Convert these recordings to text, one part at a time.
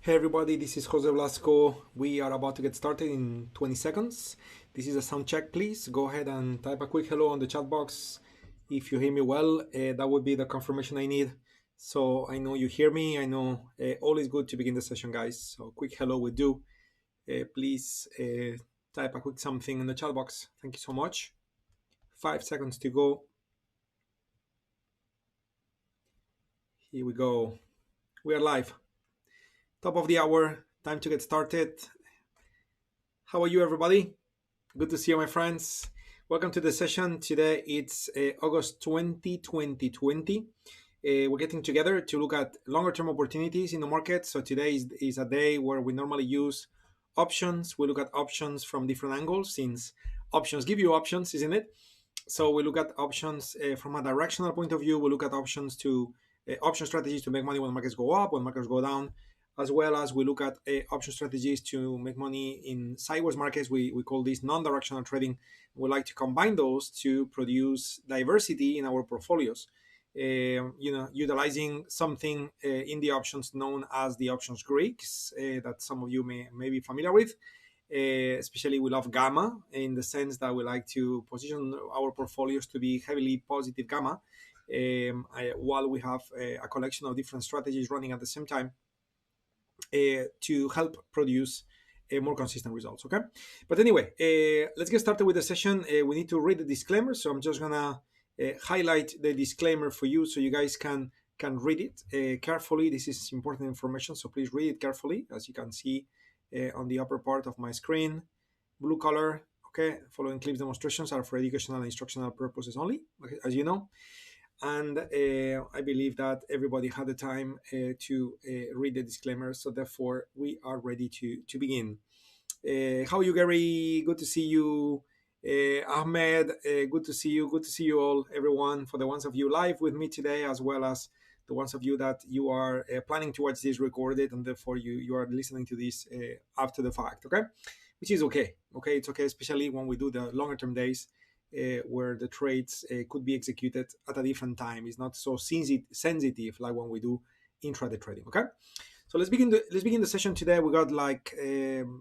Hey everybody, this is Jose Blasco. We are about to get started in 20 seconds. This is a sound check, please. Go ahead and type a quick hello on the chat box. If you hear me well, that would be the confirmation I need. So I know you hear me. I know all is good to begin the session, guys. So quick hello would do. Please type a quick something in the chat box. Thank you so much. 5 seconds to go. Here we go. We are live. Top of the hour. Time to get started. How are you, everybody? Good to see you, my friends. Welcome to the session. Today it's August 20, 2020. We're getting together to look at longer term opportunities in the market. So today is a day where we normally use options. We look at options from different angles since options give you options, isn't it? So we look at options from a directional point of view. We look at options to option strategies to make money when markets go up, when markets go down, as well as we look at option strategies to make money in sideways markets. We call this non-directional trading. We like to combine those to produce diversity in our portfolios. Utilizing something in the options known as the options Greeks that some of you may be familiar with. Especially we love gamma in the sense that we like to position our portfolios to be heavily positive gamma while we have a collection of different strategies running at the same time to help produce more consistent results. Okay, but anyway, let's get started with the session. We need to read the disclaimer, so I'm just gonna highlight the disclaimer for you so you guys can read it carefully. This is important information, so please read it carefully. As you can see on the upper part of my screen, blue color. Okay, following clips demonstrations are for educational and instructional purposes only, okay, as you know. And I believe that everybody had the time to read the disclaimer, so therefore we are ready to begin. How are you, Gary? Good to see you. Ahmed, good to see you. Good to see you all, everyone. For the ones of you live with me today, as well as the ones of you that you are planning to watch this recorded, and therefore you are listening to this after the fact, okay? Which is okay. Okay, it's okay, especially when we do the longer term days where the trades could be executed at a different time. It's not so sensitive like when we do intraday trading, okay? So let's begin the session today. We got like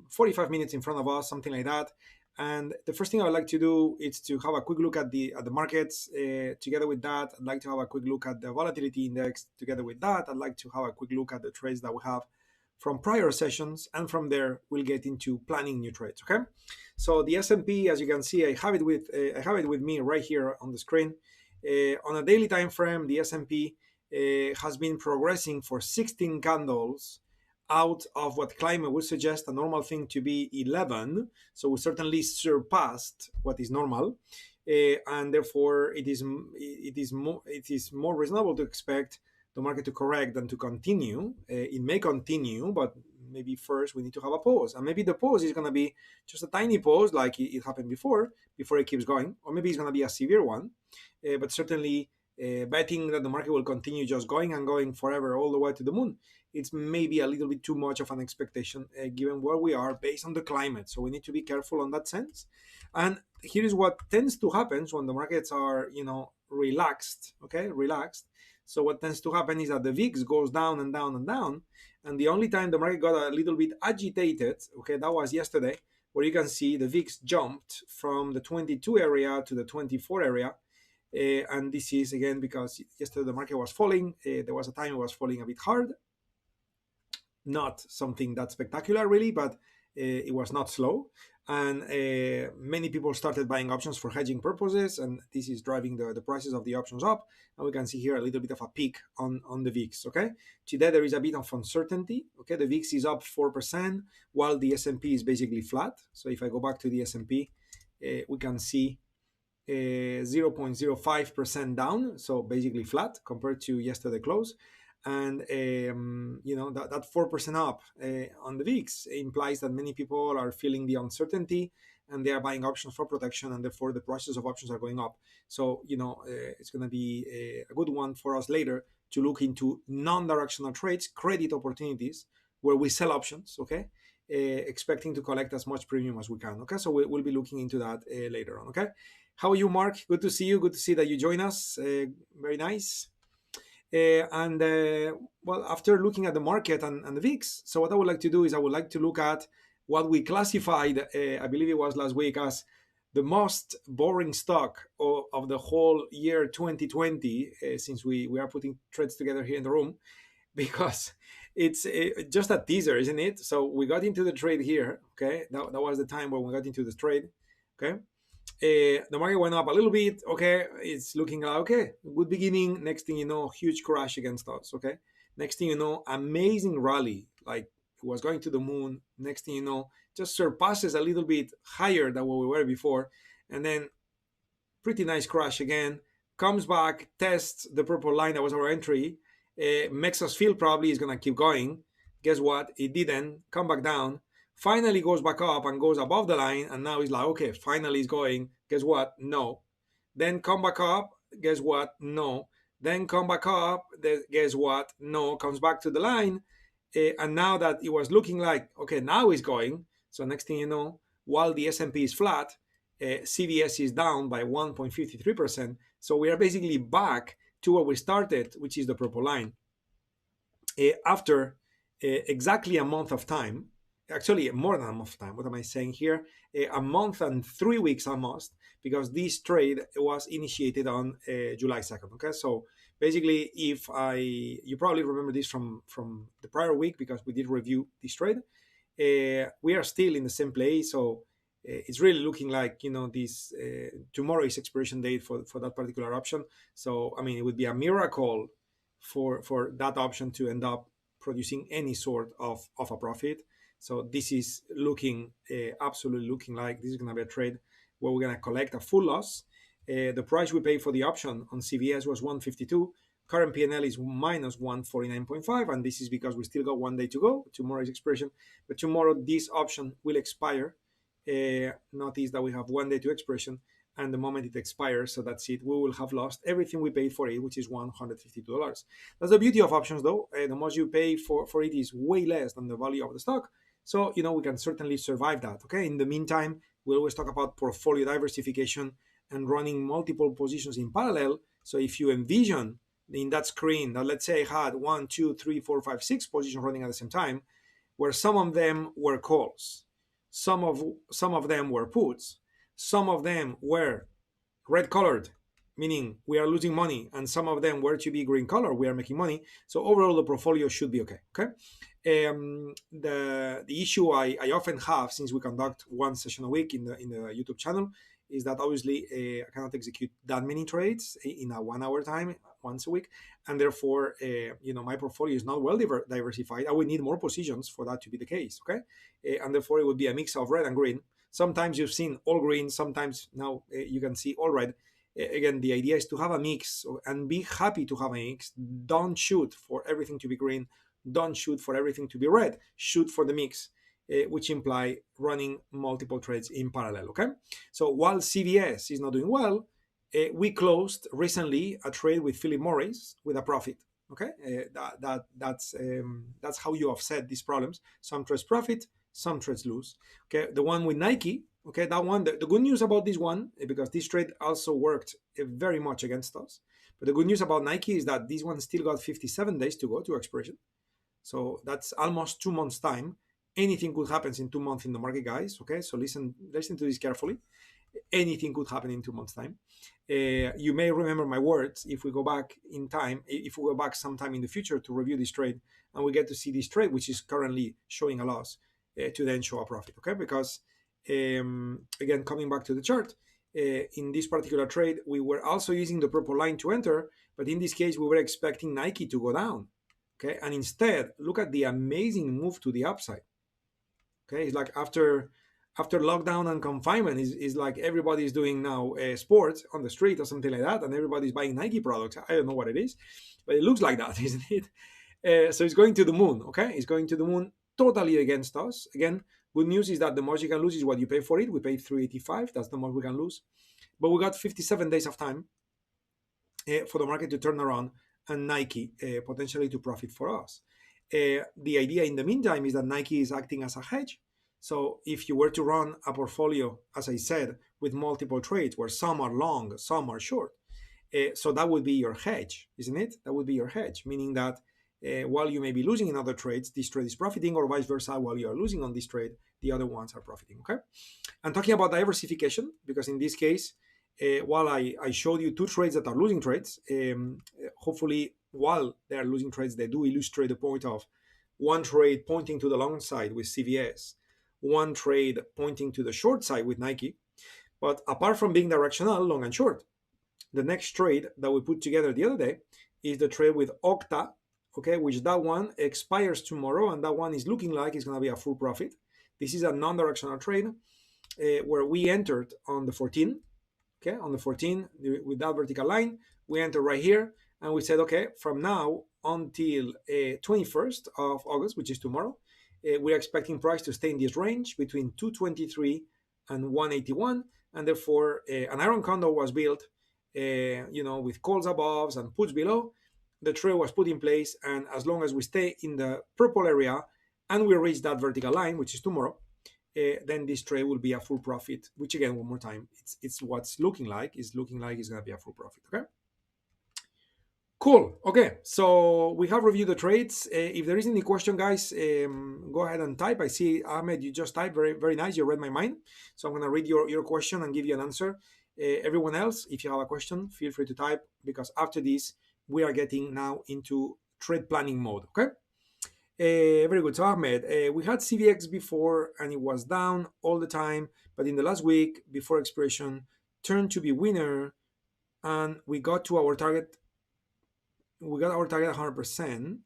45 minutes in front of us, something like that. And the first thing I would like to do is to have a quick look at the markets. Together with that, I'd like to have a quick look at the volatility index. Together with that, I'd like to have a quick look at the trades that we have from prior sessions, and from there we'll get into planning new trades. Okay, so the S&P, as you can see, I have it with me right here on the screen. On a daily time frame, the S&P has been progressing for 16 candles out of what climate would suggest a normal thing to be 11. So we certainly surpassed what is normal, and therefore it is more reasonable to expect the market to correct than to continue. It may continue, but maybe first we need to have a pause, and maybe the pause is going to be just a tiny pause like it happened before it keeps going, or maybe it's going to be a severe one, but certainly betting that the market will continue just going and going forever all the way to the moon, it's maybe a little bit too much of an expectation given where we are based on the climate. So we need to be careful on that sense. And here is what tends to happen when the markets are relaxed. So what tends to happen is that the VIX goes down and down and down. And the only time the market got a little bit agitated, okay, that was yesterday, where you can see the VIX jumped from the 22 area to the 24 area. And this is, again, because yesterday the market was falling. There was a time it was falling a bit hard. Not something that spectacular, really, but it was not slow. And many people started buying options for hedging purposes, and this is driving the prices of the options up. And we can see here a little bit of a peak on the VIX. Okay, today there is a bit of uncertainty. Okay, the VIX is up 4%, while the S&P is basically flat. So if I go back to the S&P, we can see 0.05% down, so basically flat compared to yesterday close. And that 4% up on the VIX implies that many people are feeling the uncertainty and they are buying options for protection, and therefore the prices of options are going up. So it's going to be a good one for us later to look into non-directional trades, credit opportunities where we sell options, okay, expecting to collect as much premium as we can. Okay, so we'll be looking into that later on. Okay, how are you, Mark? Good to see you. Good to see that you join us. Very nice. And well, after looking at the market and the VIX, so what I would like to do is I would like to look at what we classified, I believe it was last week, as the most boring stock of the whole year 2020, since we are putting trades together here in the room, because it's just a teaser, isn't it? So we got into the trade here. Okay, that was the time when we got into the trade. Okay, the market went up a little bit. Okay, it's looking like okay, good beginning. Next thing you know, huge crash against us. Okay, next thing you know, amazing rally, like it was going to the moon. Next thing you know, just surpasses a little bit higher than what we were before, and then pretty nice crash again. Comes back, tests the purple line that was our entry, makes us feel probably it's gonna keep going. Guess what? It didn't. Come back down. Finally goes back up and goes above the line, and now it's like okay, finally it's going. Guess what? No. Then come back up. Guess what? No. Then come back up. Guess what? No. Comes back to the line, and now that it was looking like okay, now it's going. So next thing you know, while the S&P is flat, CVS is down by 1.53%. So we are basically back to where we started, which is the purple line. After exactly a month of time, actually more than a month of time, what am I saying here? A month and 3 weeks almost, because this trade was initiated on July 2nd. Okay, so basically, you probably remember this from the prior week because we did review this trade. We are still in the same place, so it's really looking like this tomorrow is expiration date for that particular option. So I mean, it would be a miracle for that option to end up producing any sort of a profit. So this is looking absolutely looking like this is going to be a trade where we're going to collect a full loss. The price we paid for the option on CVS was 152. Current PNL is minus 149.5, and this is because we still got 1 day to go. Tomorrow is expiration, but tomorrow this option will expire. Notice that we have 1 day to expiration, and the moment it expires, so that's it, we will have lost everything we paid for it, which is $152. That's the beauty of options, though. The most you pay for it is way less than the value of the stock. So, we can certainly survive that. Okay. In the meantime, we always talk about portfolio diversification and running multiple positions in parallel. So if you envision in that screen that, let's say, I had 1, 2, 3, 4, 5, 6 positions running at the same time, where some of them were calls, some of them were puts, some of them were red colored, meaning we are losing money, and some of them were to be green color, we are making money. So overall, the portfolio should be okay. Okay. The issue I often have, since we conduct one session a week in the YouTube channel, is that obviously I cannot execute that many trades in a 1 hour time once a week, and therefore my portfolio is not well diversified. I would need more positions for that to be the case. Okay. And therefore it would be a mix of red and green. Sometimes you've seen all green, sometimes now you can see all red. Again, the idea is to have a mix and be happy to have a mix. Don't shoot for everything to be green. Don't shoot for everything to be red. Shoot for the mix, which imply running multiple trades in parallel. Okay. So while CVS is not doing well, we closed recently a trade with Philip Morris with a profit. Okay. That's how you offset these problems. Some trades profit, some trades lose. Okay. The one with Nike. Okay, that one, the good news about this one, because this trade also worked very much against us, but the good news about Nike is that this one still got 57 days to go to expiration. So that's almost 2 months time. Anything could happen in 2 months in the market, guys. Okay, so listen to this carefully. Anything could happen in 2 months time. You may remember my words if we go back in time, if we go back sometime in the future to review this trade, and we get to see this trade, which is currently showing a loss, to then show a profit. Okay, because again, coming back to the chart, in this particular trade, we were also using the purple line to enter, but in this case, we were expecting Nike to go down. Okay, and instead, look at the amazing move to the upside. Okay, it's like after lockdown and confinement, is like everybody's doing now sports on the street or something like that, and everybody's buying Nike products. I don't know what it is, but it looks like that, isn't it? So it's going to the moon. Okay, it's going to the moon, totally against us. Again, good news is that the most you can lose is what you pay for it. We paid 385. That's the most we can lose. But we got 57 days of time for the market to turn around and Nike potentially to profit for us. The idea in the meantime is that Nike is acting as a hedge. So if you were to run a portfolio, as I said, with multiple trades where some are long, some are short, So that would be your hedge, isn't it? That would be your hedge, meaning that while you may be losing in other trades, this trade is profiting, or vice versa, while you are losing on this trade, the other ones are profiting. Okay. I'm talking about diversification because in this case, while I showed you two trades that are losing trades, hopefully while they are losing trades, they do illustrate the point of one trade pointing to the long side with CVS, one trade pointing to the short side with Nike. But apart from being directional, long and short, the next trade that we put together the other day is the trade with Okta, okay, which that one expires tomorrow, and that one is looking like it's going to be a full profit. This is a non-directional trade where we entered on the 14, okay, on the 14 with that vertical line. We entered right here, and we said, okay, from now until 21st of August, which is tomorrow, we're expecting price to stay in this range between 223 and 181, and therefore an iron condor was built, with calls above and puts below. The trade was put in place, and as long as we stay in the purple area and we reach that vertical line, which is tomorrow, then this trade will be a full profit. Which again, one more time, it's what's looking like. It's looking like it's going to be a full profit. Okay. Cool. Okay, so we have reviewed the trades. If there is any question, guys, go ahead and type. I see Ahmed, you just typed. Very, very nice. You read my mind. So I'm going to read your question and give you an answer. Everyone else, if you have a question, feel free to type, because after this, we are getting now into trade planning mode. Okay. Very good. So Ahmed, we had CVX before and it was down all the time, but in the last week before expiration, turned to be winner, and we got our target 100%.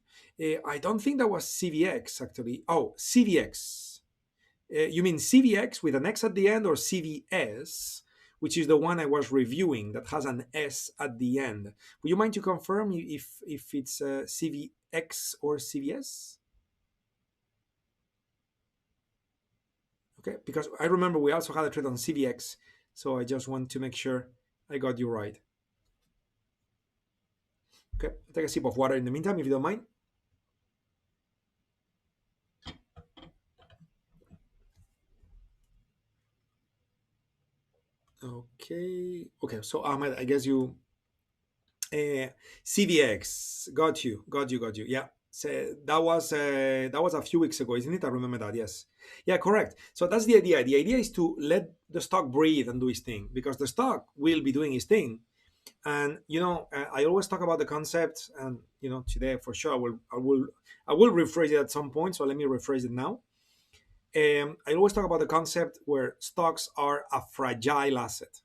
I don't think that was CVX actually. Oh, CVX. You mean CVX with an X at the end, or CVS, which is the one I was reviewing that has an S at the end? Would you mind to confirm if it's CVX or CVS? Okay, because I remember we also had a trade on CVX, so I just want to make sure I got you right. Okay, I'll take a sip of water in the meantime, if you don't mind. Okay, so Ahmed, I guess you CVX, got you. Yeah, so that was a few weeks ago, isn't it? I remember that. Yes, yeah, correct. So that's the idea. The idea is to let the stock breathe and do its thing, because the stock will be doing its thing. And I always talk about the concept, and today for sure I will rephrase it at some point. So let me rephrase it now. I always talk about the concept where stocks are a fragile asset.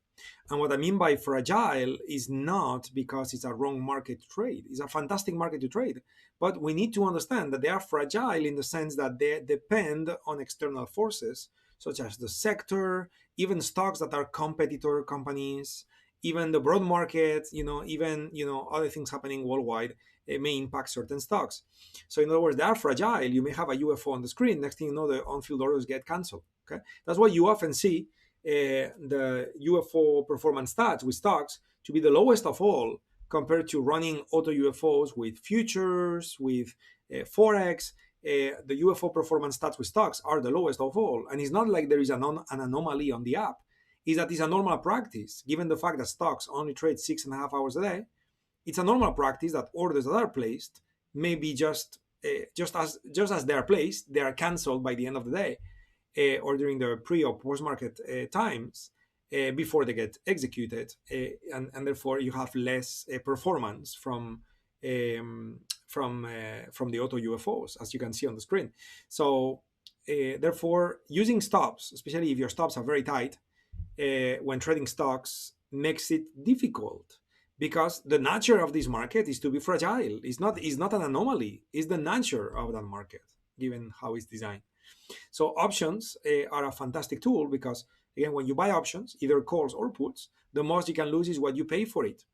And what I mean by fragile is not because it's a wrong market to trade. It's a fantastic market to trade. But we need to understand that they are fragile in the sense that they depend on external forces, such as the sector, even stocks that are competitor companies, even the broad market, even other things happening worldwide. It may impact certain stocks. So in other words, they are fragile. You may have a UFO on the screen. Next thing you know, the on-field orders get canceled. Okay, that's why you often see the UFO performance stats with stocks to be the lowest of all, compared to running AutoUFOs with futures, with forex. The UFO performance stats with stocks are the lowest of all, and it's not like there is an anomaly on the app. Is that it's a normal practice, given the fact that stocks only trade 6.5 hours a day. It's a normal practice that orders that are placed may be just as they are placed, they are cancelled by the end of the day, or during the pre or post market times, before they get executed, and therefore you have less performance from the AutoUFOs, as you can see on the screen. So therefore, using stops, especially if your stops are very tight, when trading stocks, makes it difficult, because the nature of this market is to be fragile. It's not an anomaly. It's the nature of that market, given how it's designed. So options are a fantastic tool, because again, when you buy options, either calls or puts, the most you can lose is what you pay for it.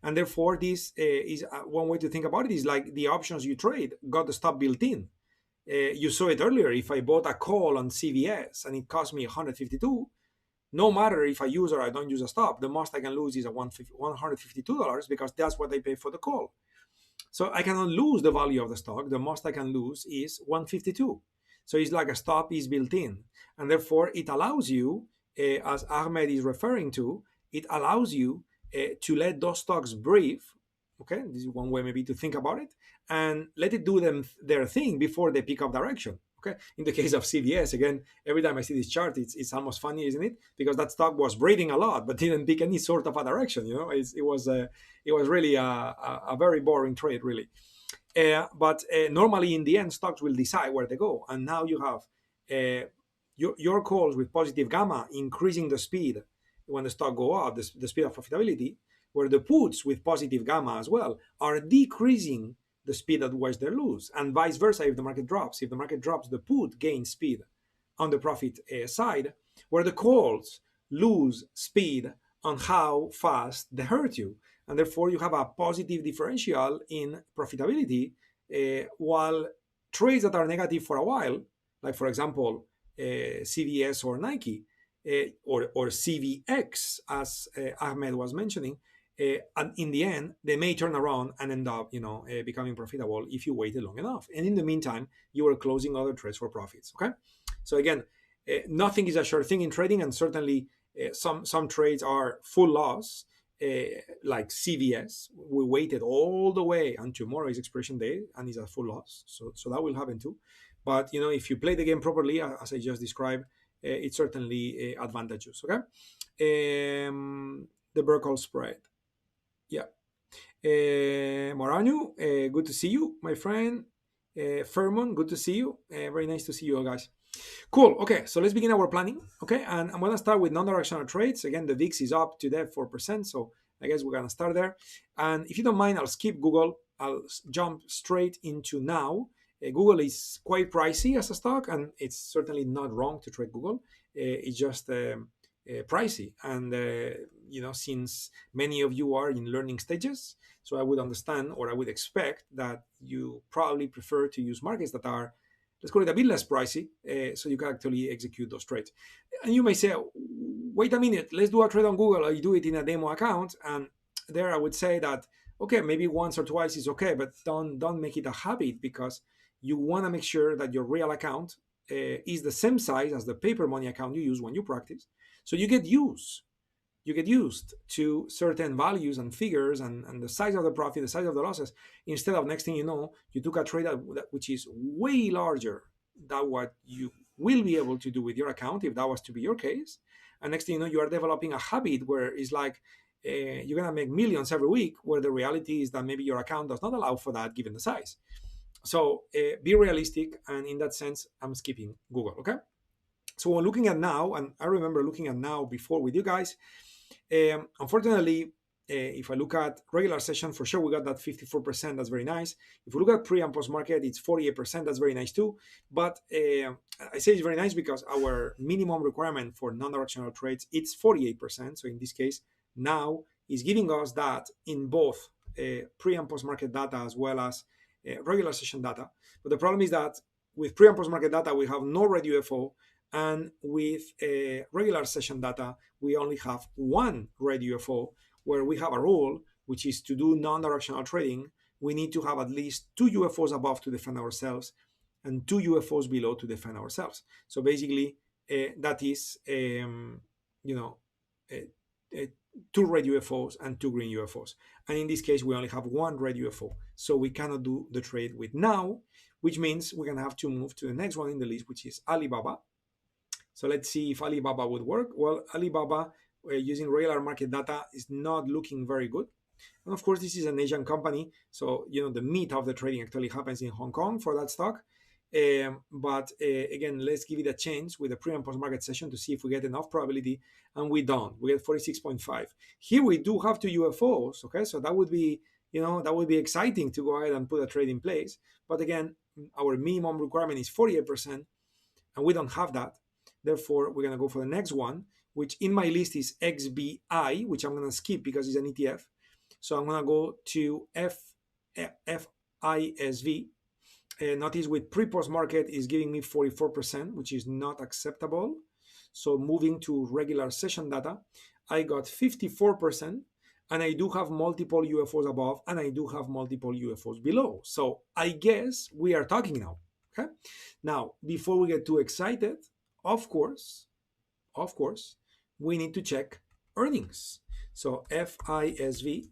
And therefore, this is one way to think about it, is like the options you trade got the stop built in. You saw it earlier. If I bought a call on CVS and it cost me 152, no matter if I use or I don't use a stop, the most I can lose is $152, because that's what I pay for the call. So I cannot lose the value of the stock. The most I can lose is 152. So it's like a stop is built in. And therefore, it allows you, as Ahmed is referring to, it allows you to let those stocks breathe. Okay, this is one way maybe to think about it, and let it do their thing before they pick up direction. Okay, in the case of CVS, again, every time I see this chart, it's almost funny, isn't it? Because that stock was breathing a lot, but didn't pick any sort of a direction. It was really a very boring trade, really. But normally, in the end, stocks will decide where they go. And now you have your calls with positive gamma increasing the speed when the stock go up, the speed of profitability, where the puts with positive gamma as well are decreasing the speed at which they lose, and vice versa. If the market drops, the put gains speed on the profit side, where the calls lose speed on how fast they hurt you, and therefore you have a positive differential in profitability, while trades that are negative for a while, like for example CVS or Nike, or CVX, as Ahmed was mentioning, and in the end they may turn around and end up becoming profitable if you waited long enough, and in the meantime you are closing other trades for profits. Okay, so again, nothing is a sure thing in trading, and certainly some trades are full loss, like CVS. We waited all the way, and tomorrow is expiration day, and it's a full loss. So that will happen too. But if you play the game properly, as I just described, it's certainly advantageous. Okay, the Burkle spread. Yeah. Moranu, good to see you, my friend. Fairmont, good to see you. Very nice to see you all, guys. Cool. Okay, so let's begin our planning. Okay, and I'm gonna start with non-directional trades. Again, the VIX is up today 4%, so I guess we're gonna start there. And if you don't mind, I'll skip Google. I'll jump straight into now. Google is quite pricey as a stock, and it's certainly not wrong to trade Google. It's just pricey, and since many of you are in learning stages, so I would understand, or I would expect, that you probably prefer to use markets that are, let's call it, a bit less pricey, so you can actually execute those trades. And you may say, wait a minute, let's do a trade on Google, or you do it in a demo account. And there I would say that, okay, maybe once or twice is okay, but don't make it a habit, because you want to make sure that your real account is the same size as the paper money account you use when you practice. So you get used to certain values and figures, and the size of the profit, the size of the losses, instead of, next thing you know, you took a trade which is way larger than what you will be able to do with your account, if that was to be your case. And next thing you know, you are developing a habit where it's like you're going to make millions every week, where the reality is that maybe your account does not allow for that given the size. So be realistic, and in that sense, I'm skipping Google. Okay. So when looking at now, and I remember looking at now before with you guys, unfortunately, if I look at regular session, for sure we got that 54%. That's very nice. If we look at pre and post market, it's 48%. That's very nice too. But I say it's very nice because our minimum requirement for non-directional trades, it's 48%. So in this case, now is giving us that in both pre and post market data, as well as regular session data. But the problem is that with pre and post market data, we have no red UFO. And with regular session data, we only have one red UFO, where we have a rule, which is to do non-directional trading, we need to have at least two UFOs above to defend ourselves and two UFOs below to defend ourselves. So basically, that is, two red UFOs and two green UFOs. And in this case, we only have one red UFO. So we cannot do the trade with now, which means we're going to have to move to the next one in the list, which is Alibaba. So let's see if Alibaba would work. Well, Alibaba, using regular market data, is not looking very good. And of course, this is an Asian company. So, the meat of the trading actually happens in Hong Kong for that stock. But again, let's give it a chance with a pre and post market session to see if we get enough probability. And we don't. We get 46.5. Here we do have two UFOs. Okay, so that would be, that would be exciting to go ahead and put a trade in place. But again, our minimum requirement is 48%, and we don't have that. Therefore, we're going to go for the next one, which in my list is XBI, which I'm going to skip because it's an ETF. So I'm going to go to FISV. Notice with pre-post market is giving me 44%, which is not acceptable. So moving to regular session data, I got 54%, and I do have multiple UFOs above, and I do have multiple UFOs below. So I guess we are talking now. Okay. Now, before we get too excited, of course, we need to check earnings. So FISV.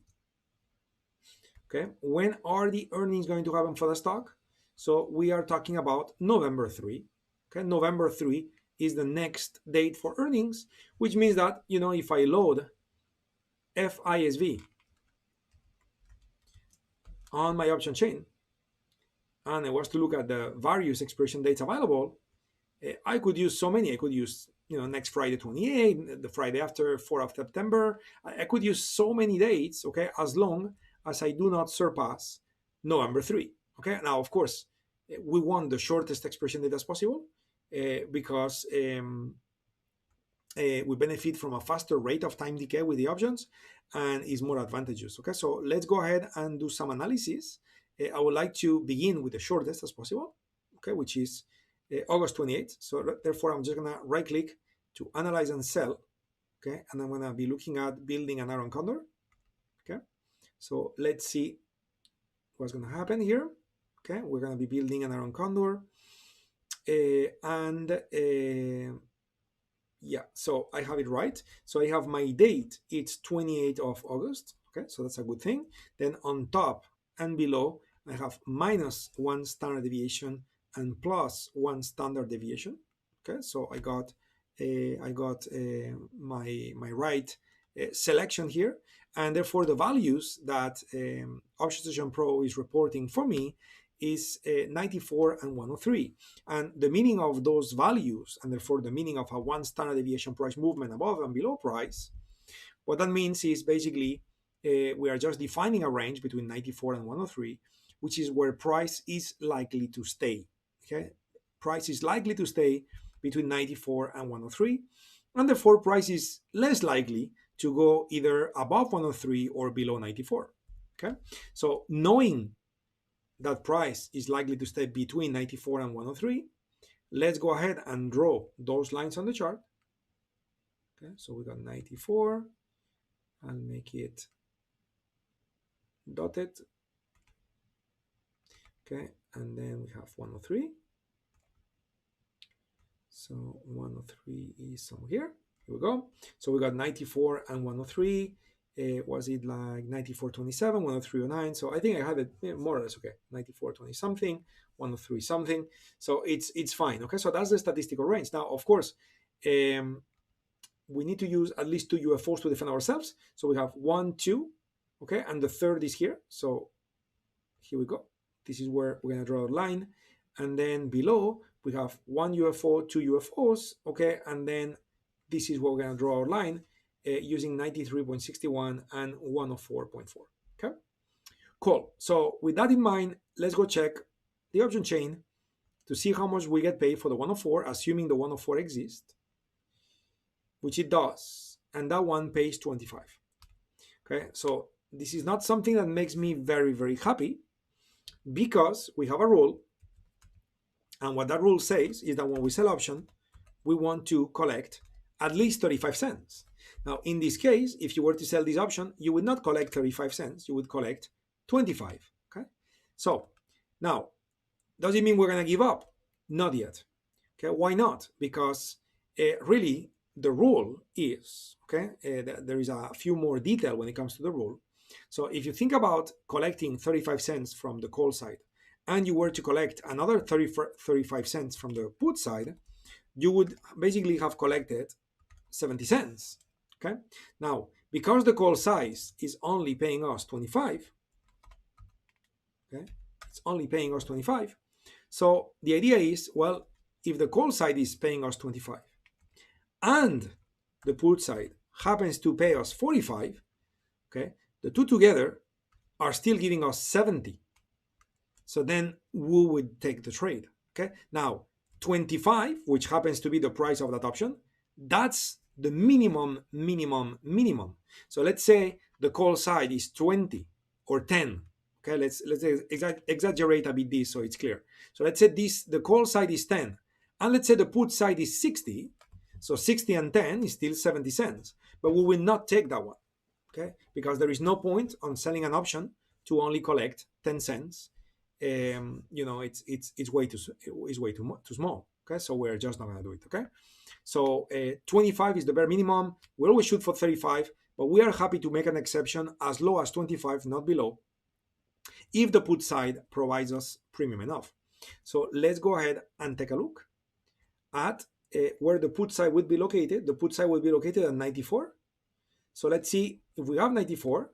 Okay, when are the earnings going to happen for the stock? So we are talking about November 3. Okay, November 3 is the next date for earnings, which means that, if I load FISV on my option chain and I was to look at the various expiration dates available, I could use so many. I could use, next Friday 28, the Friday after 4th of September. I could use so many dates, okay, as long as I do not surpass November 3. Okay, now, of course, we want the shortest expiration date as possible because we benefit from a faster rate of time decay with the options and is more advantageous. Okay, so let's go ahead and do some analysis. I would like to begin with the shortest as possible, okay, which is August 28th. So therefore, I'm just gonna right click to analyze and sell, okay, and I'm gonna be looking at building an iron condor. Okay, so let's see what's gonna happen here. Okay, we're gonna be building an iron condor, and yeah, so I have it right. So I have my date, it's 28th of August. Okay, so that's a good thing. Then on top and below, I have -1 standard deviation and +1 standard deviation. Okay, so I got my right selection here, and therefore the values that Option Station Pro is reporting for me is 94 and 103. And the meaning of those values, and therefore the meaning of a 1 standard deviation price movement above and below price, what that means is basically we are just defining a range between 94 and 103, which is where price is likely to stay. Okay, price is likely to stay between 94 and 103, and therefore price is less likely to go either above 103 or below 94. Okay, so knowing that price is likely to stay between 94 and 103, let's go ahead and draw those lines on the chart. Okay, so we got 94. I'll make it dotted. Okay, and then we have 103. So 103 is somewhere here. Here we go. So we got 94 and 103. Was it like 94.27, 103.09? So I think I have it more or less okay. 94.20 something, 103 something. So it's fine. Okay, so that's the statistical range. Now, of course, we need to use at least 2 UFOs to defend ourselves. So we have 1, 2, okay, and the third is here. So here we go. This is where we're gonna draw a line, and then below we have 1 UFO, 2 UFOs, okay, and then this is where we're gonna draw our line using 93.61 and 104.4. Okay, cool. So with that in mind, let's go check the option chain to see how much we get paid for the 104, assuming the 104 exists, which it does, and that one pays 25. Okay, so this is not something that makes me very, very happy, because we have a rule, and what that rule says is that when we sell option, we want to collect at least 35 cents. Now, in this case, if you were to sell this option, you would not collect 35 cents, you would collect 25. Okay, so now, does it mean we're going to give up? Not yet. Okay, why not? Because really, the rule is, okay, there is a few more detail when it comes to the rule. So if you think about collecting 35 cents from the call side, and you were to collect another 35 cents from the put side, you would basically have collected 70 cents. Okay, now because the call size is only paying us 25, okay, it's only paying us 25. So the idea is, well, if the call side is paying us 25 and the put side happens to pay us 45, okay, the two together are still giving us 70. So then we would take the trade. Okay, now 25, which happens to be the price of that option, that's the minimum. So let's say the call side is 20 or 10. Okay, let's exaggerate a bit this so it's clear. So let's say the call side is 10, and let's say the put side is 60. So 60 and 10 is still 70 cents, but we will not take that one. Okay, because there is no point on selling an option to only collect 10 cents. It's way too small. Okay, so we're just not gonna do it. Okay, so 25 is the bare minimum. We always shoot for 35, but we are happy to make an exception as low as 25, not below, if the put side provides us premium enough. So let's go ahead and take a look at where the put side would be located. The put side would be located at 94. So let's see if we have 94.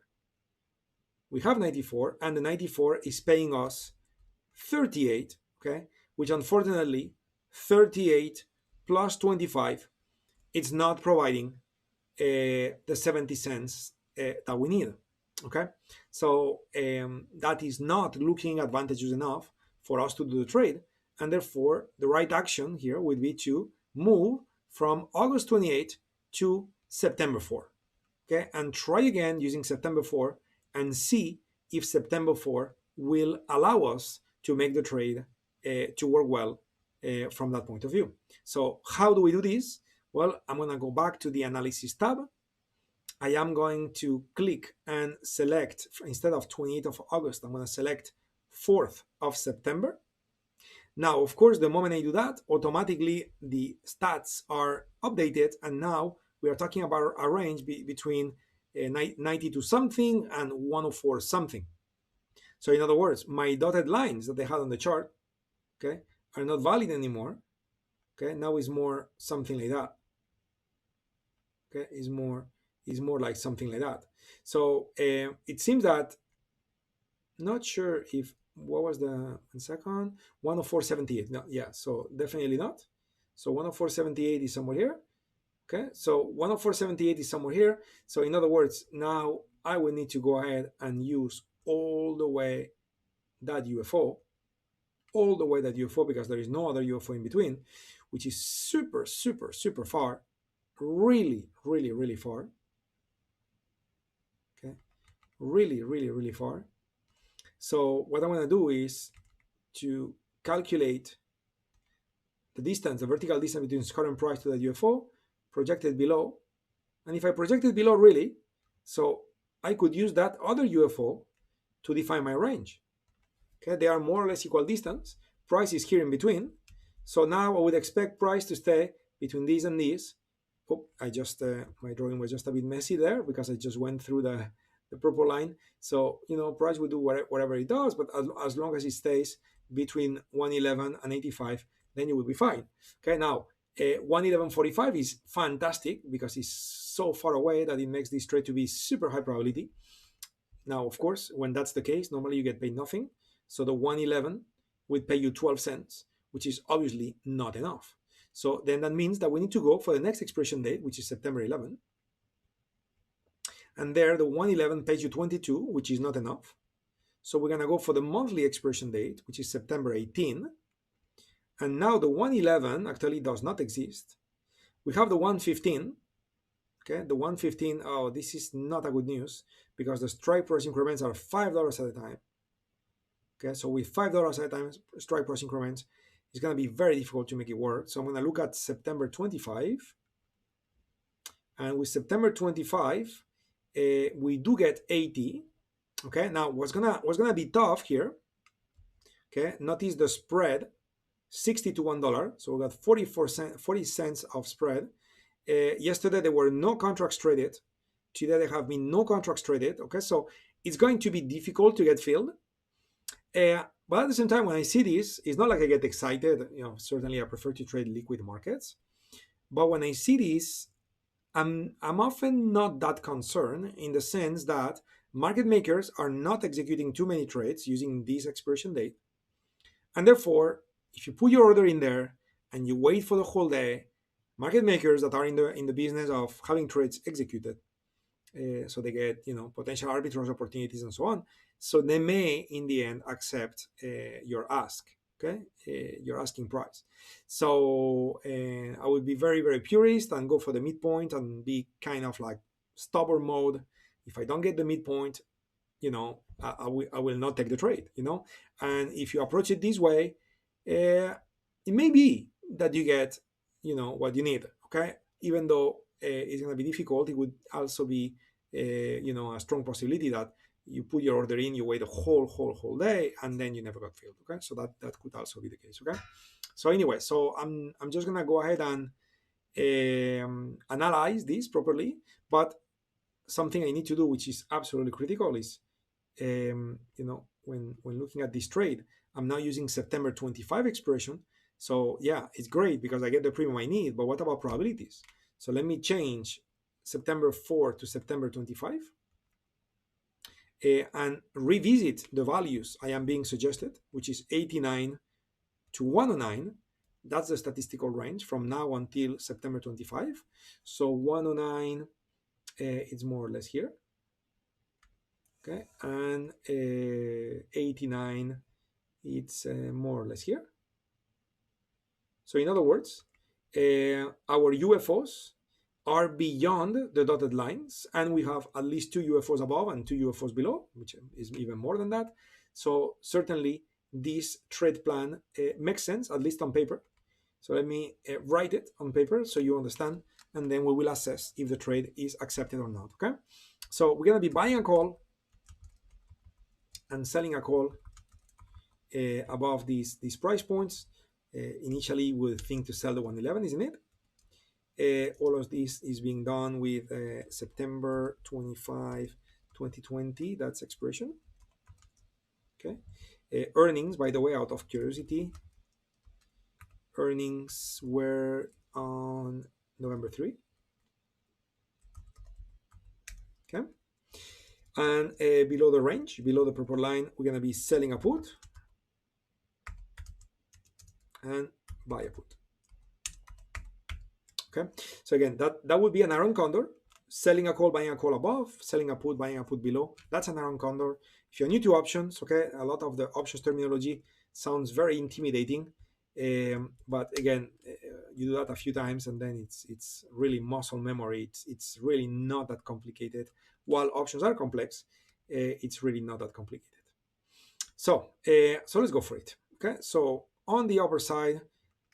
We have 94, and the 94 is paying us 38, okay? Which unfortunately, 38 plus 25, it's not providing the 70 cents that we need, okay? So that is not looking advantageous enough for us to do the trade. And therefore, the right action here would be to move from August 28 to September 4, okay? And try again using September 4 and see if September 4 will allow us to make the trade to work well from that point of view. So how do we do this? Well, I'm going to go back to the analysis tab. I am going to click and select, instead of 28th of August, I'm going to select 4th of September. Now, of course, the moment I do that, automatically the stats are updated, and now we are talking about a range between 92 something and 104 something. So in other words, my dotted lines that I had on the chart, okay, are not valid anymore. Okay, now it's more something like that. Okay, is more like something like that. So it seems that, not sure if, what was the, 1 second, 104.78. No, yeah, so definitely not. So 104.78 is somewhere here. Okay, so 104.78 is somewhere here. So in other words, now I will need to go ahead and use all the way that UFO, because there is no other UFO in between, which is super, super, super far, really, really, really far. Okay, really, really, really far. So what I'm going to do is to calculate the distance, the vertical distance between its current price to the UFO, projected below. And if I project it below, really, so I could use that other UFO to define my range. Okay, they are more or less equal distance. Price is here in between. So now I would expect price to stay between this and this. Oh, I just, my drawing was just a bit messy there because I just went through the purple line. So, price will do whatever it does, but as long as it stays between 111 and 85, then you will be fine. Okay, now 111.45 is fantastic because it's so far away that it makes this trade to be super high probability. Now, of course, when that's the case, normally you get paid nothing. So the 111 would pay you 12 cents, which is obviously not enough. So then that means that we need to go for the next expiration date, which is September 11. And there, the 111 pays you 22, which is not enough. So we're going to go for the monthly expiration date, which is September 18. And now the 111 actually does not exist. We have the 115. Okay, the 115, oh, this is not a good news because the strike price increments are $5 at a time. Okay, so with $5 at a time strike price increments, it's going to be very difficult to make it work. So I'm going to look at September 25. And with September 25, we do get 80. Okay, now what's gonna be tough here, okay, notice the spread, 60 to $1. So we got 40 cents of spread. Yesterday there were no contracts traded. Today there have been no contracts traded. Okay, so it's going to be difficult to get filled. But at the same time, when I see this, it's not like I get excited. Certainly I prefer to trade liquid markets. But when I see this, I'm often not that concerned, in the sense that market makers are not executing too many trades using this expiration date. And therefore, if you put your order in there and you wait for the whole day, market makers that are in the business of having trades executed, so they get potential arbitrage opportunities and so on, so they may in the end accept your ask, okay, your asking price. So I would be very, very purist and go for the midpoint and be kind of like stubborn mode. If I don't get the midpoint, I will not take the trade. And if you approach it this way, it may be that you get what you need. Okay, even though it's going to be difficult, it would also be a strong possibility that you put your order in, you wait a whole day, and then you never got filled. Okay, so that could also be the case. Okay, so anyway, so I'm just gonna go ahead and analyze this properly. But something I need to do, which is absolutely critical, is when looking at this trade, I'm now using September 25 expression. So yeah, it's great because I get the premium I need, but what about probabilities? So let me change September 4 to September 25 and revisit the values I am being suggested, which is 89 to 109. That's the statistical range from now until September 25. So 109 is more or less here. Okay, and 89 it's more or less here. So in other words, our UFOs are beyond the dotted lines, and we have at least two UFOs above and two UFOs below, which is even more than that. So certainly this trade plan makes sense, at least on paper. So let me write it on paper so you understand, and then we will assess if the trade is accepted or not. Okay, so we're going to be buying a call and selling a call above these price points. Initially, we'll think to sell the 111, isn't it? All of this is being done with September 25, 2020. That's expiration. Okay. Earnings, by the way, out of curiosity, earnings were on November 3. Okay. And below the range, below the purple line, we're going to be selling a put and buy a put. Okay, so again, that would be an Aaron Condor, selling a call, buying a call above, selling a put, buying a put below. That's an Aaron Condor. If you're new to options, okay, a lot of the options terminology sounds very intimidating, but again, you do that a few times and then it's really muscle memory. It's really not that complicated. While options are complex, it's really not that complicated. So let's go for it. Okay, so on the upper side,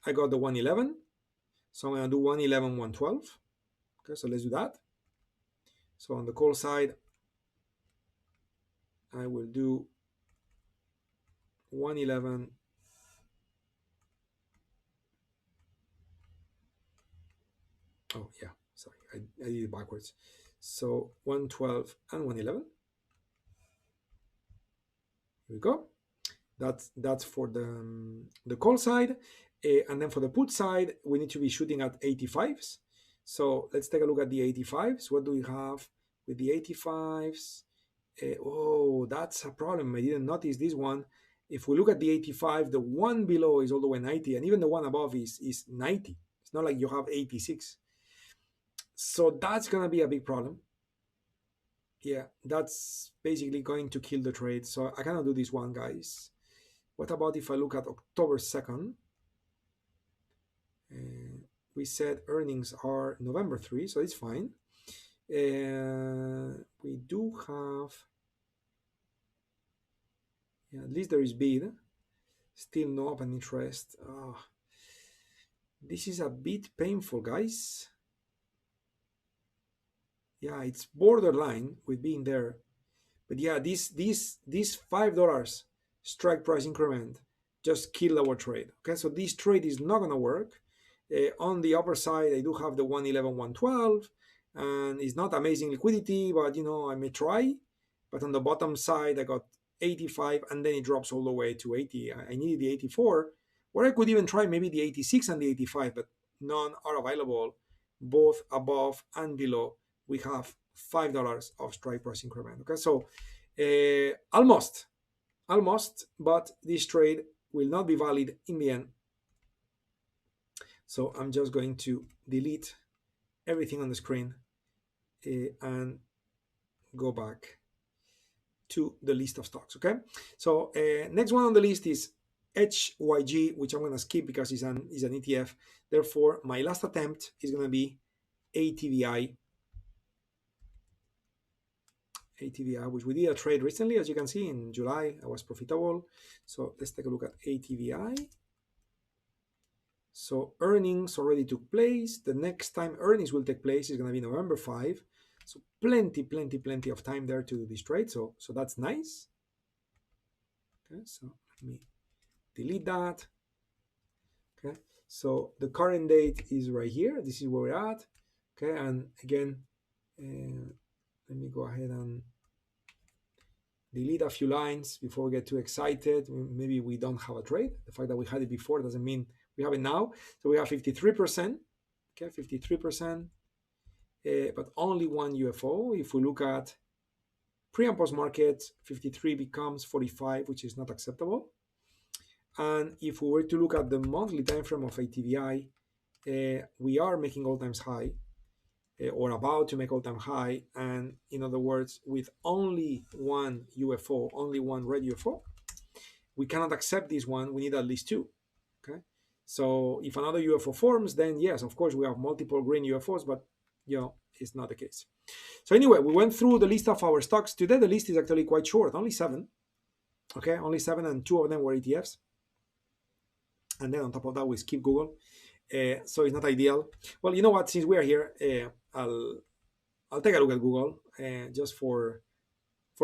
I got the 111. So I'm going to do 111, 112. Okay, so let's do that. So on the call side, I will do 111. Oh, yeah, sorry, I did it backwards. So 112 and 111. Here we go. That's for the call side. And then for the put side, we need to be shooting at 85s. So let's take a look at the 85s. What do we have with the 85s? Oh, that's a problem. I didn't notice this one. If we look at the 85, the one below is all the way 90, and even the one above is 90. It's not like you have 86. So that's going to be a big problem. Yeah, that's basically going to kill the trade. So I cannot do this one, guys. What about if I look at October 2nd? We said earnings are November 3, so it's fine. We do have, yeah, at least there is bid. Still no open interest. Oh, this is a bit painful, guys. Yeah, it's borderline with being there. But yeah, this $5 strike price increment just killed our trade. Okay, so this trade is not gonna work. On the upper side, I do have the 111, 112, and it's not amazing liquidity, but I may try. But on the bottom side, I got 85, and then it drops all the way to 80. I needed the 84, or I could even try maybe the 86 and the 85, but none are available, both above and below. We have $5 of strike price increment. Okay, so almost, but this trade will not be valid in the end. So I'm just going to delete everything on the screen and go back to the list of stocks. Okay, so next one on the list is HYG, which I'm going to skip because it's an ETF. Therefore, my last attempt is going to be ATVI, which we did a trade recently. As you can see, in July, I was profitable. So let's take a look at ATVI. So earnings already took place. The next time earnings will take place is going to be November 5. So plenty of time there to do this trade. So that's nice. Okay, so let me delete that. Okay, so the current date is right here. This is where we're at. Okay, and again, let let me go ahead and delete a few lines before we get too excited. Maybe we don't have a trade. The fact that we had it before doesn't mean we have it now. So we have 53%. Okay, 53%, but only one UFO. If we look at pre and post market, 53 becomes 45, which is not acceptable. And if we were to look at the monthly time frame of ATVI, we are making all times high, or about to make all time high. And in other words, with only one UFO, only one red UFO, we cannot accept this one. We need at least two. Okay. So if another UFO forms, then yes, of course, we have multiple green UFOs, but it's not the case. So anyway, we went through the list of our stocks. Today, the list is actually quite short, only 7. Okay, only 7, and 2 of them were ETFs. And then on top of that, we skip Google. So it's not ideal. Well, you know what? Since we are here, I'll take a look at Google just for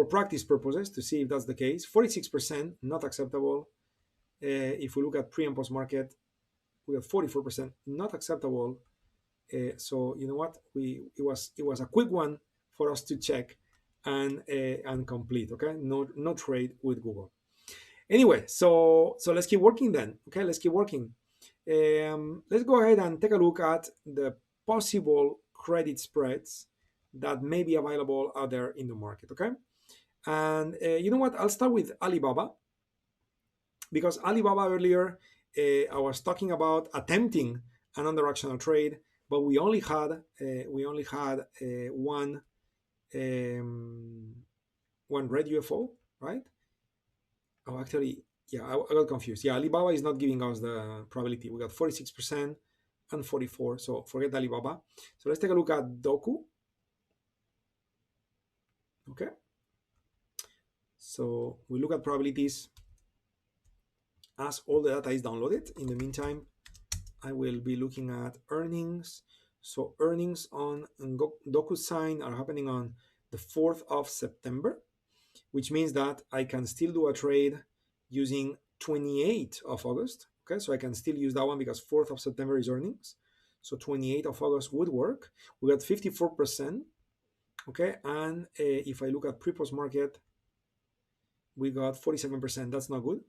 practice purposes to see if that's the case. 46% not acceptable. If we look at pre and post market, we have 44% not acceptable. So you know what? It was a quick one for us to check and complete. Okay, no trade with Google. Anyway, so let's keep working then. Okay, let's keep working. Let's go ahead and take a look at the possible credit spreads that may be available out there in the market. Okay, and you know what? I'll start with Alibaba, because Alibaba earlier I was talking about attempting an under-actional trade, but we only had one red UFO, right? Oh, actually, yeah, I got confused. Yeah, Alibaba is not giving us the probability. We got 46% and 44%. So forget Alibaba. So let's take a look at Doku. Okay. So we look at probabilities as all the data is downloaded. In the meantime, I will be looking at earnings. So earnings on DocuSign are happening on the 4th of September, which means that I can still do a trade using 28th of August. Okay, so I can still use that one because 4th of September is earnings. So 28th of August would work. We got 54%. Okay, and if I look at pre-post market, we got 47%. That's not good.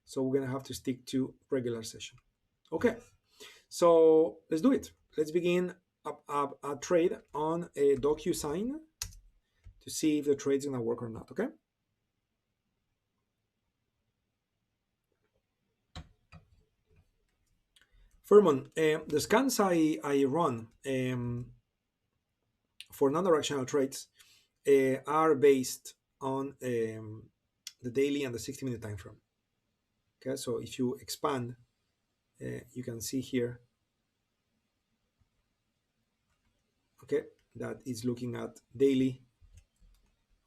So we're gonna have to stick to regular session. Okay, so let's do it. Let's begin a trade on a DocuSign to see if the trade's gonna work or not. Okay. Furman, the scans I run for non-directional trades are based on the daily and the 60-minute time frame. Okay, so if you expand, you can see here, okay, that is looking at daily,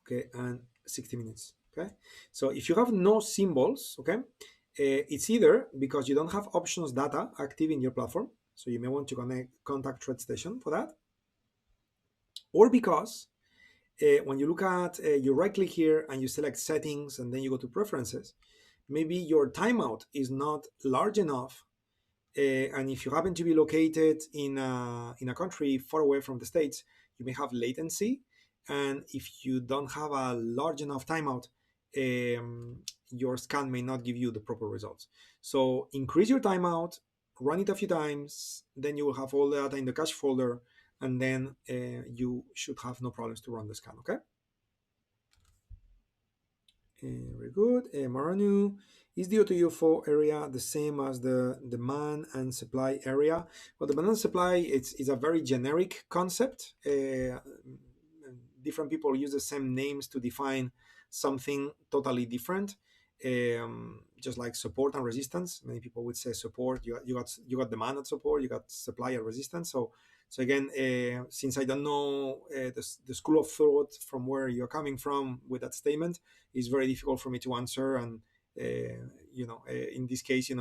okay, and 60 minutes. Okay, so if you have no symbols, okay, it's either because you don't have options data active in your platform, so you may want to contact TradeStation for that, or because when you look at, you right click here and you select settings and then you go to preferences, maybe your timeout is not large enough, and if you happen to be located in a country far away from the States, you may have latency, and if you don't have a large enough timeout, your scan may not give you the proper results. So increase your timeout, run it a few times, then you will have all the data in the cache folder, and then you should have no problems to run the scan. Okay. Very good. Maranu, is the AutoUFO area the same as the demand and supply area? Well, the demand and supply is a very generic concept. Different people use the same names to define something totally different. Just like support and resistance, many people would say support. You got demand at support. You got supply at resistance. So again, since I don't know the school of thought from where you're coming from with that statement, it's very difficult for me to answer. And in this case,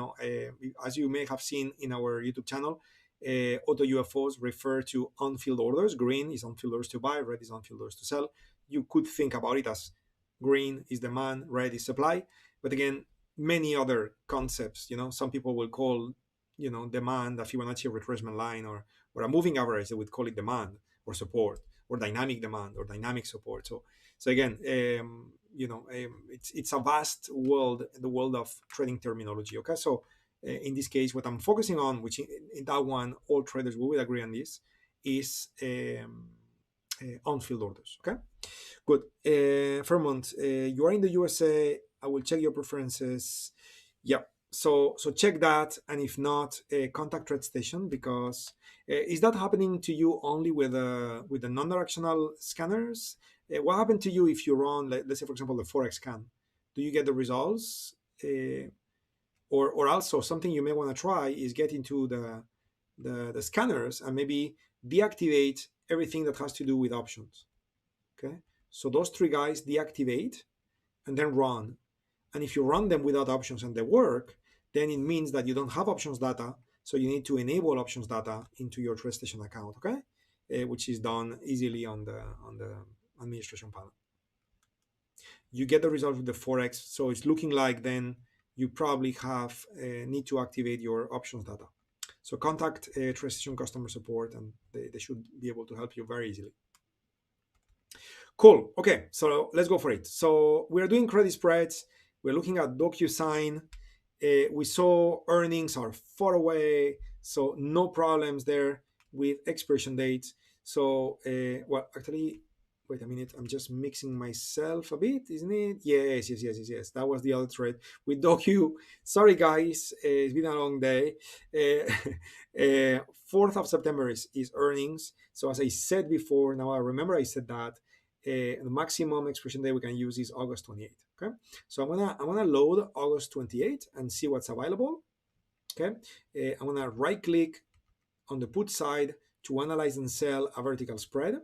as you may have seen in our YouTube channel, AutoUFOs refer to unfilled orders. Green is unfilled orders to buy, red is unfilled orders to sell. You could think about it as green is demand, red is supply. But again, many other concepts, some people will call, demand a Fibonacci retracement line, or a moving average, they would call it demand or support. or dynamic demand or dynamic support. So again, it's a vast world, the world of trading terminology. Okay, so in this case, what I'm focusing on, which in that one, all traders will agree on this, is on-field orders. Okay, good. Fairmont, you are in the USA. I will check your preferences. Yeah. So check that, and if not, contact TradeStation, because is that happening to you only with the non-directional scanners? What happened to you if you run, let's say, for example, the forex scan? Do you get the results? Or also something you may want to try is get into the scanners and maybe deactivate everything that has to do with options. Okay, so those three guys deactivate and then run. And if you run them without options and they work, then it means that you don't have options data. So you need to enable options data into your TradeStation account, okay? Which is done easily on the administration panel. You get the result with the forex. So it's looking like then you probably have need to activate your options data. So contact TradeStation customer support, and they should be able to help you very easily. Cool. Okay, so let's go for it. So we're doing credit spreads. We're looking at DocuSign. We saw earnings are far away, so no problems there with expiration dates. So, well, actually, wait a minute. I'm just mixing myself a bit, isn't it? Yes. That was the other thread with Docu. Sorry, guys. It's been a long day. 4th of September is earnings. So as I said before, now I remember I said that the maximum expiration date we can use is August 28th. Okay, so I'm gonna load August 28th and see what's available. Okay, I'm gonna right click on the put side to analyze and sell a vertical spread.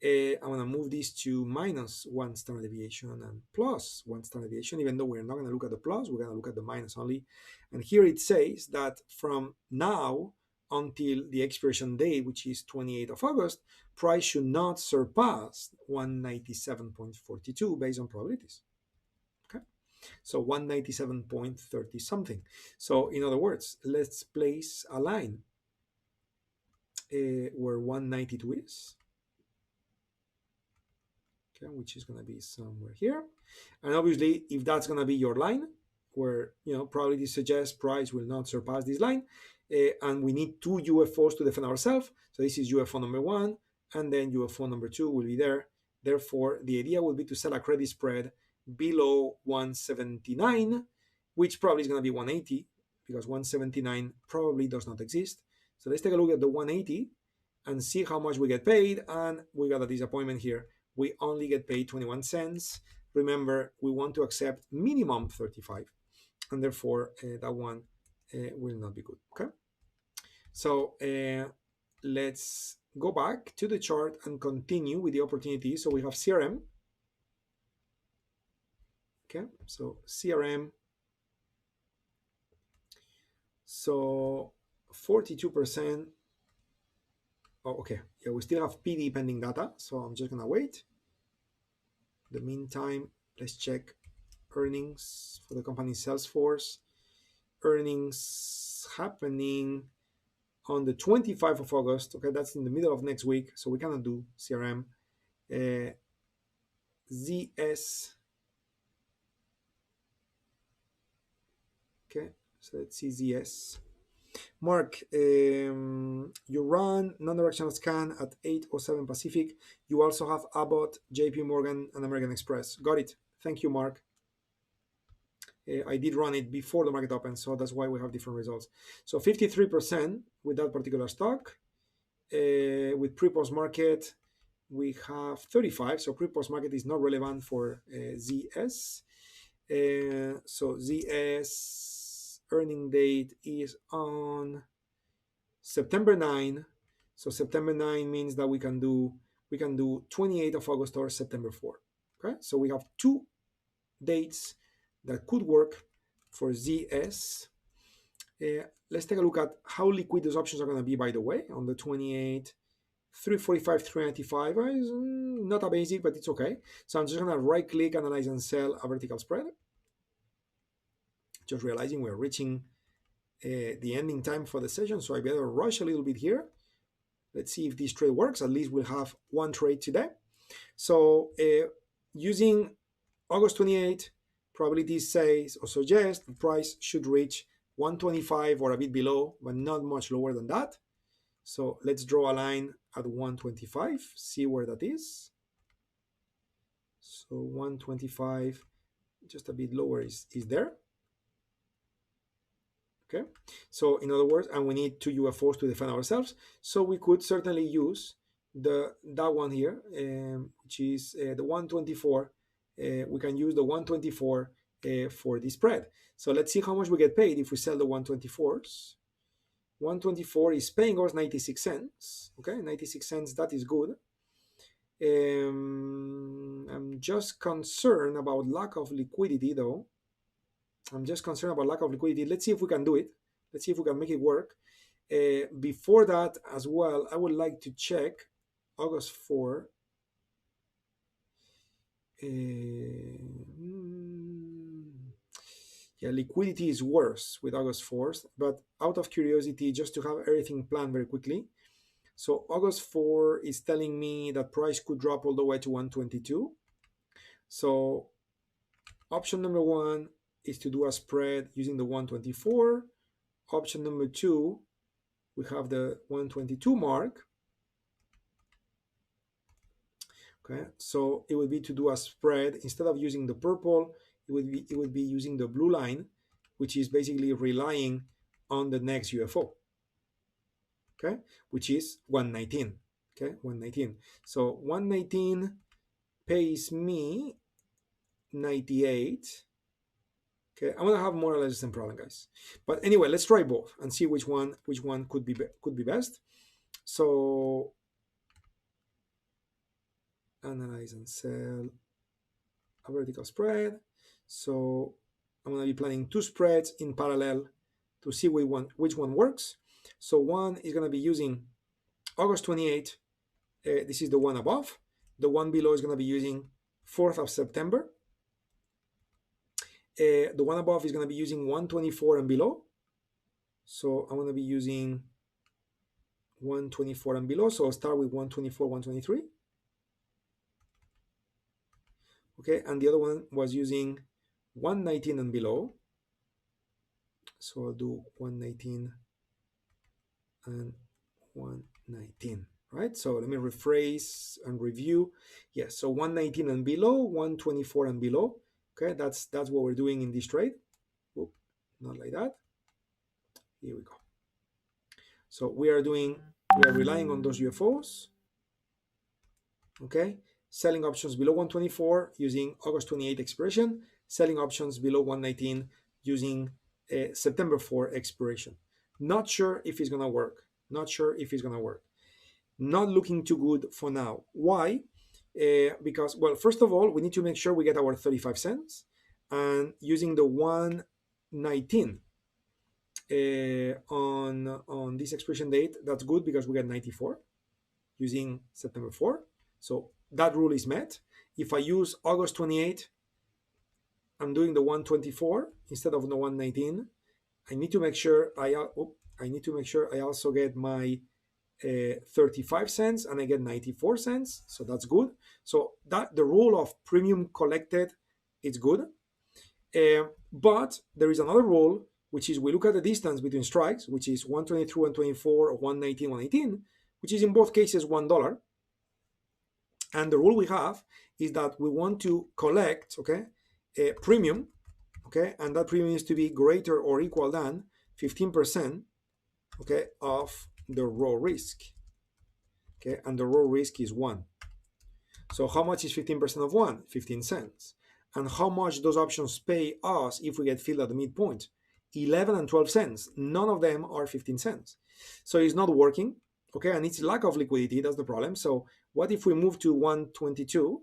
I'm gonna move this to -1 standard deviation and +1 standard deviation, even though we're not gonna look at the plus, we're gonna look at the minus only. And here it says that from now until the expiration date, which is 28th of August, price should not surpass 197.42 based on probabilities. Okay, so 197.30 something. So in other words, let's place a line where 192 is. Okay, which is going to be somewhere here. And obviously, if that's going to be your line, where probability suggests price will not surpass this line, and we need two UFOs to defend ourselves. So this is UFO number 1, and then UFO number 2 will be there. Therefore, the idea will be to sell a credit spread below 179, which probably is going to be 180, because 179 probably does not exist. So let's take a look at the 180 and see how much we get paid. And we got a disappointment here. We only get paid 21 cents. Remember, we want to accept minimum 35, and therefore that one will not be good. Okay, so let's go back to the chart and continue with the opportunities. So we have CRM. Okay, so CRM. So 42%. Oh, okay. Yeah, we still have PD pending data, so I'm just gonna wait. In the meantime, let's check earnings for the company Salesforce. Earnings happening on the 25th of August. Okay, that's in the middle of next week, so we cannot do CRM. ZS. Okay, so let's see ZS. Mark, you run non-directional scan at 8:07 Pacific. You also have Abbott, JP Morgan, and American Express. Got it. Thank you, Mark. I did run it before the market opened, so that's why we have different results. So 53% with that particular stock. With pre-post market, we have 35. So pre-post market is not relevant for ZS. So ZS earning date is on September 9. So September 9 means that we can do 28th of August or September 4. Okay, so we have two dates that could work for ZS. Let's take a look at how liquid those options are going to be, by the way, on the 28th. 345, 395 is not amazing, but it's okay. So I'm just going to right click, analyze and sell a vertical spread. Just realizing we're reaching the ending time for the session, so I better rush a little bit here. Let's see if this trade works. At least we'll have one trade today. So using August 28, probability says or suggests the price should reach 125 or a bit below, but not much lower than that. So let's draw a line at 125, see where that is. So 125, just a bit lower is there. Okay, so in other words, and we need two UFOs to defend ourselves. So we could certainly use that one here, which is the 124. We can use the 124 for the spread. So let's see how much we get paid if we sell the 124s. 124 is paying us 96 cents. Okay, 96 cents, that is good. I'm just concerned about lack of liquidity though. Let's see if we can do it. Let's see if we can make it work. Before that as well, I would like to check August 4. Yeah, liquidity is worse with August 4th, but out of curiosity, just to have everything planned very quickly. So August 4 is telling me that price could drop all the way to 122. So option number one is to do a spread using the 124. Option number two, we have the 122 mark. Okay, so it would be to do a spread instead of using the purple, it would be using the blue line, which is basically relying on the next UFO. Okay, which is 119. Okay, 119. So 119 pays me 98. Okay, I'm gonna have more or less the same problem, guys. But anyway, let's try both and see which one could be best. So analyze and sell a vertical spread. So I'm gonna be planning two spreads in parallel to see which one works. So one is gonna be using August 28. This is the one above. The one below is gonna be using 4th of September. The one above is going to be using 124 and below. So I'm going to be using 124 and below. So I'll start with 124, 123. Okay, and the other one was using 119 and below. So I'll do 119 and 119, right? So let me rephrase and review. Yes, so 119 and below, 124 and below. Okay, that's what we're doing in this trade. Oop, not like that. Here we go. So we are relying on those UFOs. Okay, selling options below 124 using August 28 expiration, selling options below 119 using September 4 expiration. Not sure if it's gonna work. Not looking too good for now. Why? Because, well, first of all, we need to make sure we get our 35 cents, and using the 119 on this expiration date, that's good because we get 94 using September 4. So that rule is met. If I use August 28, I'm doing the 124 instead of the 119. I need to make sure I also get my 35 cents and I get 94 cents. So that's good. So that the rule of premium collected is good. But there is another rule, which is we look at the distance between strikes, which is 123, 124, or 119, 118, which is in both cases $1. And the rule we have is that we want to collect, okay, a premium, okay, and that premium is to be greater or equal than 15%, okay, of the raw risk, okay, and the raw risk is 1. So how much is 15% of 1? 15 cents. And how much those options pay us if we get filled at the midpoint? 11 and 12 cents. None of them are 15 cents. So it's not working, okay, and it's lack of liquidity, that's the problem. So what if we move to 122?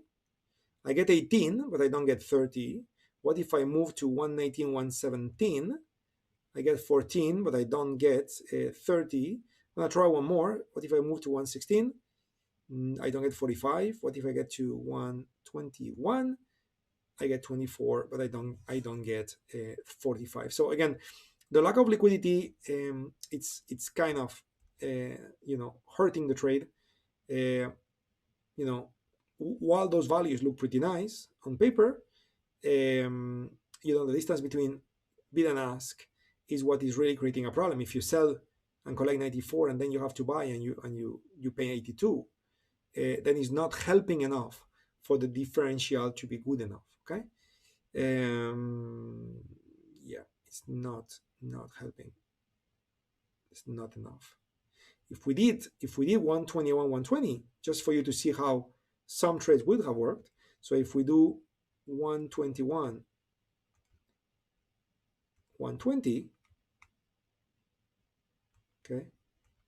I get 18, but I don't get 30. What if I move to 119, 117? I get 14, but I don't get 30. I'm gonna try one more. What if I move to 116? I don't get 45. What if I get to 121? I get 24, but I don't get 45. So again, the lack of liquidity, it's kind of hurting the trade. Uh, you know, while those values look pretty nice on paper, um, the distance between bid and ask is what is really creating a problem. If you sell and collect 94 and then you have to buy and you pay 82, then it's not helping enough for the differential to be good enough. Okay. um, yeah, it's not helping. It's not enough. If we did 121 120, just for you to see how some trades would have worked. So if we do 121 120, okay,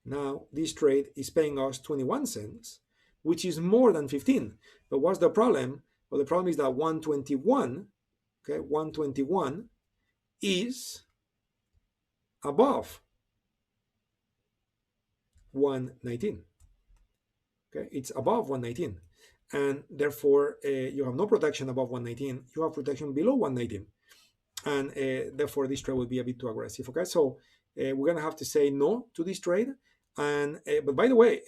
now this trade is paying us 21 cents, which is more than 15. But what's the problem? Well, the problem is that 121, okay, 121 is above 119. Okay, it's above 119, and therefore you have no protection above 119. You have protection below 119, and therefore this trade will be a bit too aggressive. Okay, so we're gonna have to say no to this trade. And but by the way,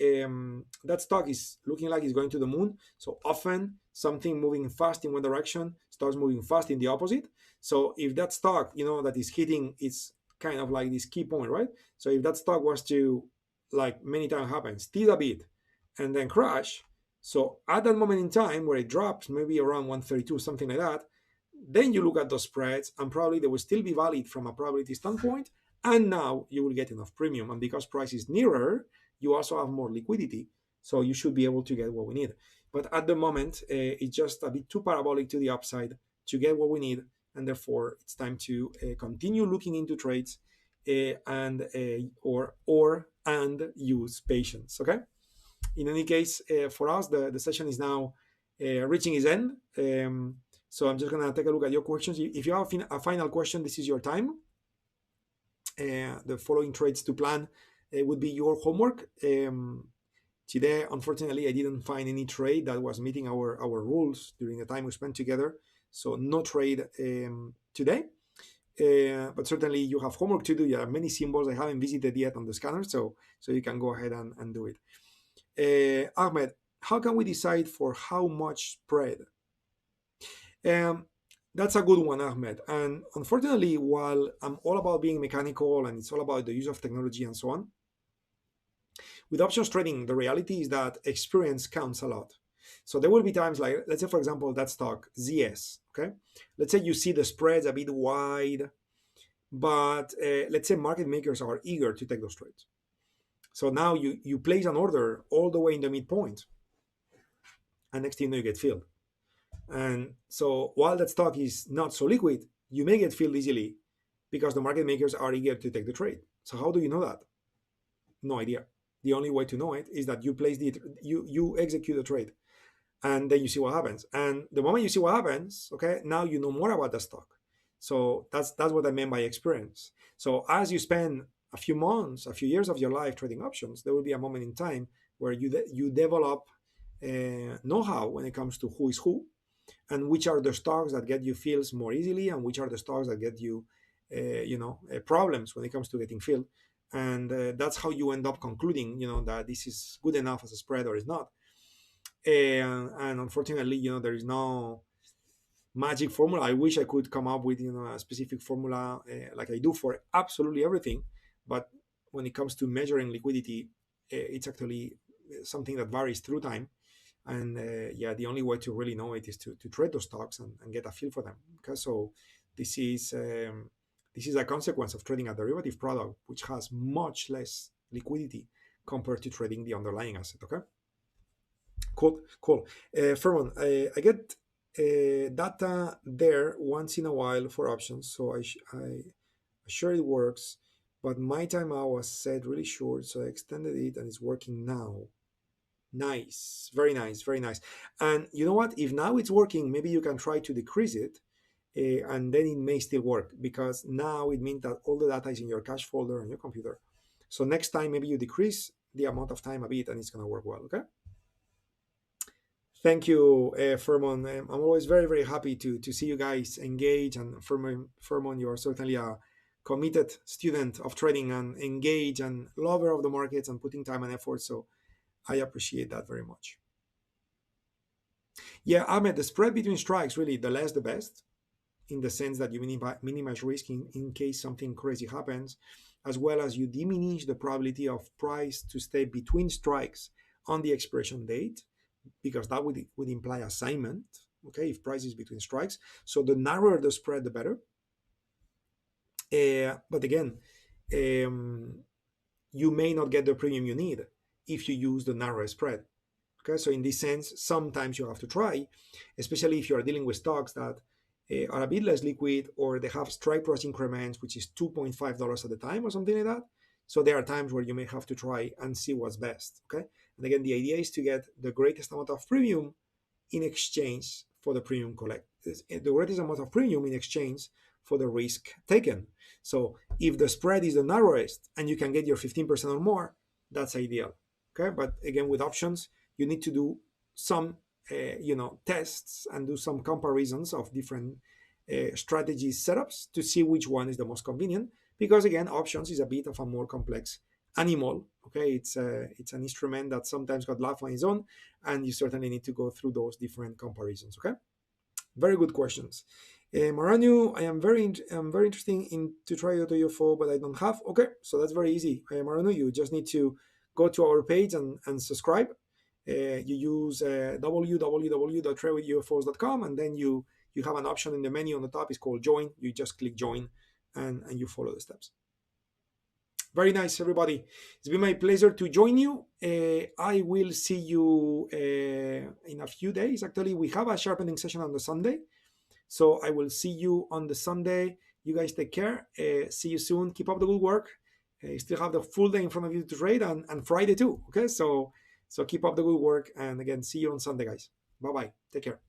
that stock is looking like it's going to the moon. So often something moving fast in one direction starts moving fast in the opposite. So if that stock, that is hitting, it's kind of like this key point, right? So if that stock was to, like many times happens, steal a bit and then crash, so at that moment in time where it drops maybe around 132, something like that, then you look at those spreads and probably they will still be valid from a probability standpoint. And now you will get enough premium. And because price is nearer, you also have more liquidity. So you should be able to get what we need. But at the moment, it's just a bit too parabolic to the upside to get what we need. And therefore, it's time to continue looking into trades and use patience. Okay. In any case, for us, the session is now reaching its end. So I'm just going to take a look at your questions. If you have a final question, this is your time. The following trades to plan would be your homework. Today, unfortunately, I didn't find any trade that was meeting our rules during the time we spent together. So no trade today. But certainly you have homework to do. You have many symbols I haven't visited yet on the scanner, so you can go ahead and do it. Ahmed, how can we decide for how much spread? That's a good one, Ahmed. And unfortunately, while I'm all about being mechanical and it's all about the use of technology and so on, with options trading, the reality is that experience counts a lot. So there will be times like, let's say, for example, that stock, ZS, okay? Let's say you see the spreads a bit wide, but let's say market makers are eager to take those trades. So now you place an order all the way in the midpoint, and next thing you know, you get filled. And so while that stock is not so liquid, you may get filled easily because the market makers are eager to take the trade. So how do you know that? No idea. The only way to know it is that you execute the trade, and then you see what happens. And the moment you see what happens, okay, now you know more about the stock. So that's what I meant by experience. So as you spend a few months, a few years of your life trading options, there will be a moment in time where you develop know-how when it comes to who is who, and which are the stocks that get you fills more easily, and which are the stocks that get you, problems when it comes to getting filled. And that's how you end up concluding, that this is good enough as a spread or is not. And unfortunately, there is no magic formula. I wish I could come up with, a specific formula like I do for absolutely everything. But when it comes to measuring liquidity, it's actually something that varies through time. And the only way to really know it is to trade those stocks and get a feel for them. Okay, so this is a consequence of trading a derivative product which has much less liquidity compared to trading the underlying asset. Okay, cool. Furman, I get data there once in a while for options, so I sure it works, but my timeout was set really short, so I extended it and it's working now. Nice, very nice, very nice. And you know what? If now it's working, maybe you can try to decrease it, and then it may still work, because now it means that all the data is in your cache folder on your computer. So next time, maybe you decrease the amount of time a bit, and it's going to work well. Okay. Thank you, Furman. I'm always very, very happy to see you guys engage. And Furman, you are certainly a committed student of trading and engaged and lover of the markets and putting time and effort. So I appreciate that very much. Yeah, Ahmed, the spread between strikes, really, the less the best, in the sense that you minimize risk in case something crazy happens, as well as you diminish the probability of price to stay between strikes on the expiration date, because that would imply assignment, okay, if price is between strikes. So the narrower the spread, the better. But again, you may not get the premium you need if you use the narrower spread. Okay, so in this sense, sometimes you have to try, especially if you are dealing with stocks that are a bit less liquid, or they have strike price increments, which is $2.5 at a time or something like that. So there are times where you may have to try and see what's best. Okay, and again, the idea is to get the greatest amount of premium in exchange for the premium the greatest amount of premium in exchange for the risk taken. So if the spread is the narrowest and you can get your 15% or more, that's ideal. Okay, but again, with options, you need to do some tests and do some comparisons of different strategies setups to see which one is the most convenient, because again, options is a bit of a more complex animal. Okay, it's an instrument that sometimes got life on its own, and you certainly need to go through those different comparisons. Okay, very good questions. Maranu, I'm very interested in to try AutoUFO, but I don't have. Okay, so that's very easy. Maranu, you just need to go to our page and subscribe. You use www.tradewithufos.com, and then you have an option in the menu on the top. It's called join. You just click join, and you follow the steps. Very nice, everybody. It's been my pleasure to join you. I will see you in a few days. Actually, we have a sharpening session on the Sunday. So I will see you on the Sunday. You guys take care. See you soon. Keep up the good work. You still have the full day in front of you to trade, and Friday too. Okay, so keep up the good work. And again, see you on Sunday, guys. Bye-bye. Take care.